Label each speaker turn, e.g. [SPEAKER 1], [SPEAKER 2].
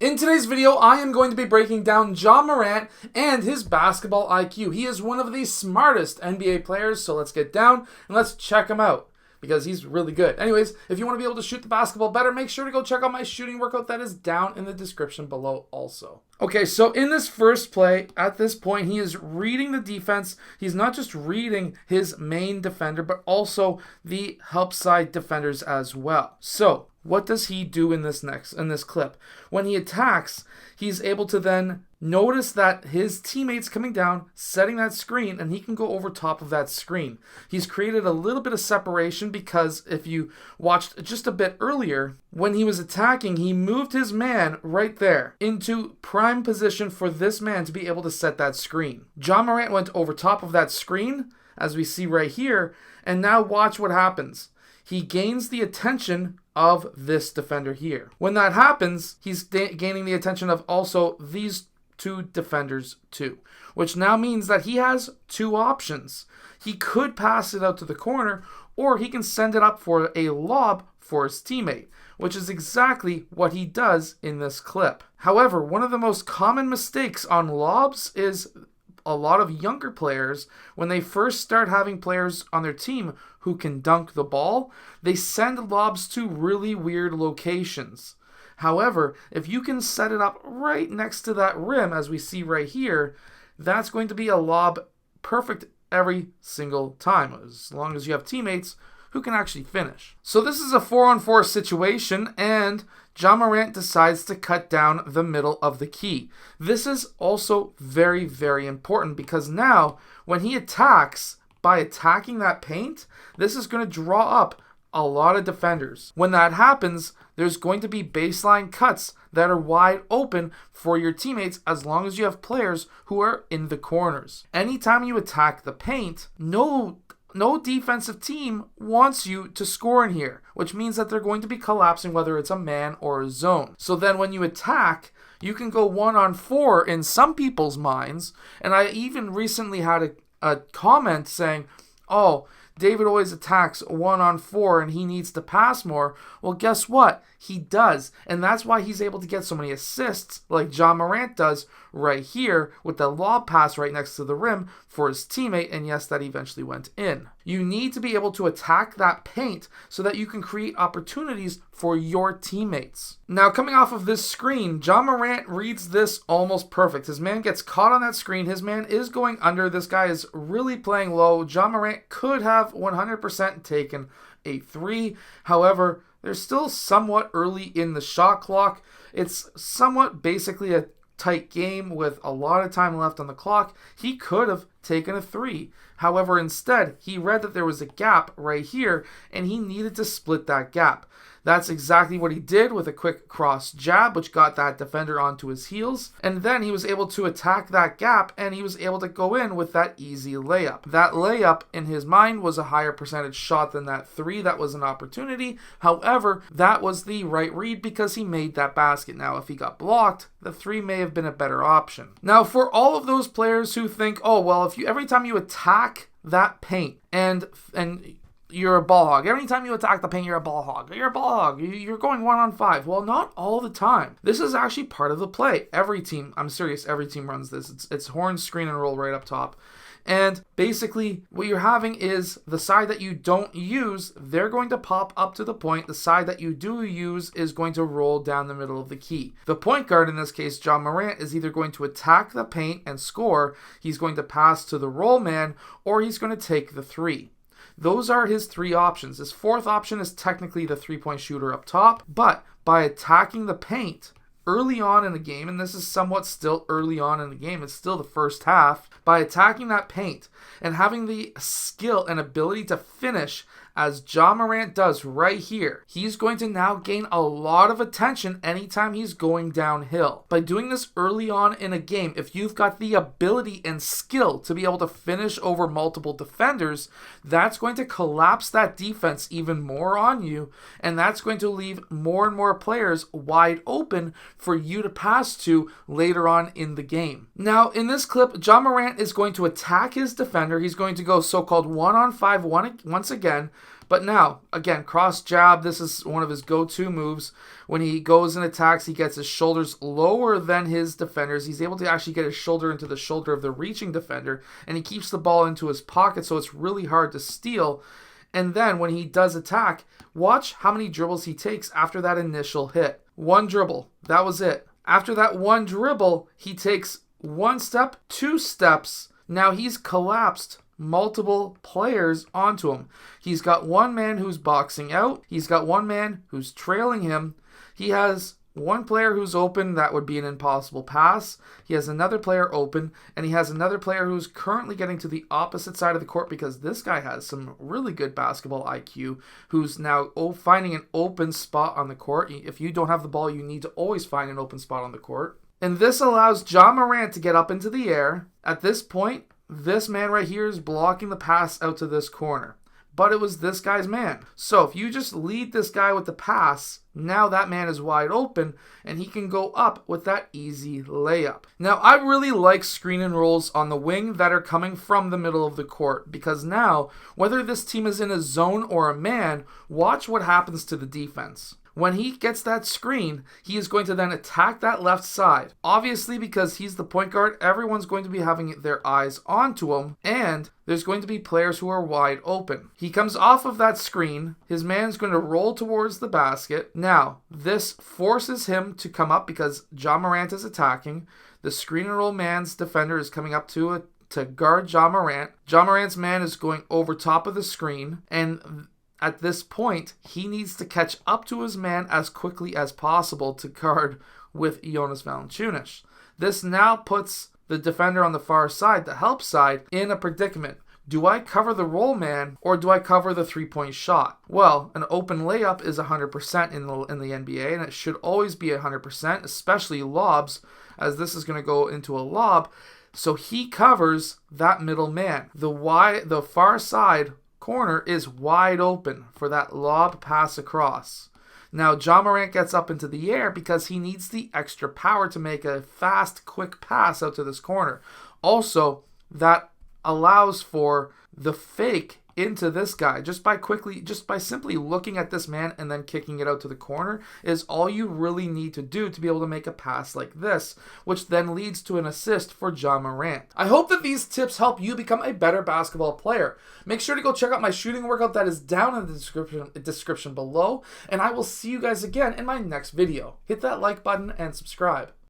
[SPEAKER 1] In today's video, I am going to be breaking down Ja Morant and his basketball IQ. He is one of the smartest NBA players, so let's get down and let's check him out because he's really good. Anyways, if you want to be able to shoot the basketball better, make sure to go check out my shooting workout that is down in the description below also. Okay, so in this first play, at this point, he is reading the defense. He's not just reading his main defender, but also the help side defenders as well. So what does he do in this clip? When he attacks, he's able to then notice that his teammate's coming down, setting that screen, and he can go over top of that screen. He's created a little bit of separation because if you watched just a bit earlier, when he was attacking, he moved his man right there into prime position for this man to be able to set that screen. Ja Morant went over top of that screen, as we see right here, and now watch what happens. He gains the attention of this defender here. When that happens, he's gaining the attention of also these two defenders too, which now means that he has two options. He could pass it out to the corner, or he can send it up for a lob for his teammate, which is exactly what he does in this clip. However, one of the most common mistakes on lobs is a lot of younger players, when they first start having players on their team who can dunk the ball, they send lobs to really weird locations. However, if you can set it up right next to that rim, as we see right here, that's going to be a lob perfect every single time, as long as you have teammates who can actually finish. So this is a 4-on-4 situation, and Ja Morant decides to cut down the middle of the key. This is also very, very important because now when he attacks, by attacking that paint, this is going to draw up a lot of defenders. When that happens, there's going to be baseline cuts that are wide open for your teammates as long as you have players who are in the corners. Anytime you attack the paint, no defensive team wants you to score in here, which means that they're going to be collapsing whether it's a man or a zone. So then when you attack, you can go 1-on-4 in some people's minds, and I even recently had a comment saying, oh, David always attacks 1-on-4 and he needs to pass more. Well, guess what? He does. And that's why he's able to get so many assists like Ja Morant does right here with the lob pass right next to the rim for his teammate. And yes, that eventually went in. You need to be able to attack that paint so that you can create opportunities for your teammates. Now, coming off of this screen, Ja Morant reads this almost perfect. His man gets caught on that screen. His man is going under. This guy is really playing low. Ja Morant could have 100% taken a 3. However, they're still somewhat early in the shot clock. It's somewhat basically a tight game with a lot of time left on the clock. He could have taken a 3. However, instead, he read that there was a gap right here, and he needed to split that gap. That's exactly what he did with a quick cross jab, which got that defender onto his heels. And then he was able to attack that gap, and he was able to go in with that easy layup. That layup, in his mind, was a higher percentage shot than that 3. That was an opportunity. However, that was the right read because he made that basket. Now, if he got blocked, the 3 may have been a better option. Now, for all of those players who think, oh, well, every time you attack that paint and you're a ball hog. Every time you attack the paint, you're a ball hog. You're a ball hog. You're going 1-on-5. Well, not all the time. This is actually part of the play. Every team, I'm serious, every team runs this. It's horn, screen, and roll right up top. And basically, what you're having is the side that you don't use, they're going to pop up to the point. The side that you do use is going to roll down the middle of the key. The point guard, in this case, Ja Morant, is either going to attack the paint and score, he's going to pass to the roll man, or he's going to take the 3. Those are his 3 options. His 4th option is technically the 3-point shooter up top, but by attacking the paint early on in the game, and this is somewhat still early on in the game, it's still the first half, by attacking that paint and having the skill and ability to finish as Ja Morant does right here, he's going to now gain a lot of attention anytime he's going downhill. By doing this early on in a game, if you've got the ability and skill to be able to finish over multiple defenders, that's going to collapse that defense even more on you, and that's going to leave more and more players wide open for you to pass to later on in the game. Now, in this clip, Ja Morant is going to attack his defender. He's going to go so-called 1-on-5 once again, But now, again, cross jab, this is one of his go-to moves. When he goes and attacks, he gets his shoulders lower than his defenders. He's able to actually get his shoulder into the shoulder of the reaching defender, and he keeps the ball into his pocket, so it's really hard to steal. And then when he does attack, watch how many dribbles he takes after that initial hit. One dribble, that was it. After that one dribble, he takes one step, two steps. Now he's collapsed multiple players onto him. He's got one man who's boxing out. He's got one man who's trailing him. He has one player who's open. That would be an impossible pass. He has another player open, and he has another player who's currently getting to the opposite side of the court because this guy has some really good basketball IQ, who's now finding an open spot on the court. If you don't have the ball, you need to always find an open spot on the court. And this allows Ja Morant to get up into the air. At this point, this man right here is blocking the pass out to this corner. But it was this guy's man. So if you just lead this guy with the pass, now that man is wide open and he can go up with that easy layup. Now I really like screen and rolls on the wing that are coming from the middle of the court, because now whether this team is in a zone or a man, watch what happens to the defense. When he gets that screen, he is going to then attack that left side. Obviously, because he's the point guard, everyone's going to be having their eyes onto him, and there's going to be players who are wide open. He comes off of that screen. His man's going to roll towards the basket. Now, this forces him to come up because Ja Morant is attacking. The screen and roll man's defender is coming up to guard Ja Morant. Ja Morant's man is going over top of the screen, and at this point, he needs to catch up to his man as quickly as possible to guard with Jonas Valanciunas. This now puts the defender on the far side, the help side, in a predicament. Do I cover the roll man or do I cover the three-point shot? Well, an open layup is 100% in the NBA, and it should always be 100%, especially lobs, as this is going to go into a lob. So he covers that middle man. The far side corner is wide open for that lob pass across. Now, Ja Morant gets up into the air because he needs the extra power to make a fast, quick pass out to this corner. Also, that allows for the fake into this guy just by simply looking at this man and then kicking it out to the corner is all you really need to do to be able to make a pass like this, which then leads to an assist for Ja Morant. I hope that these tips help you become a better basketball player. Make sure to go check out my shooting workout that is down in the description below, and I will see you guys again in my next video. Hit that like button and subscribe.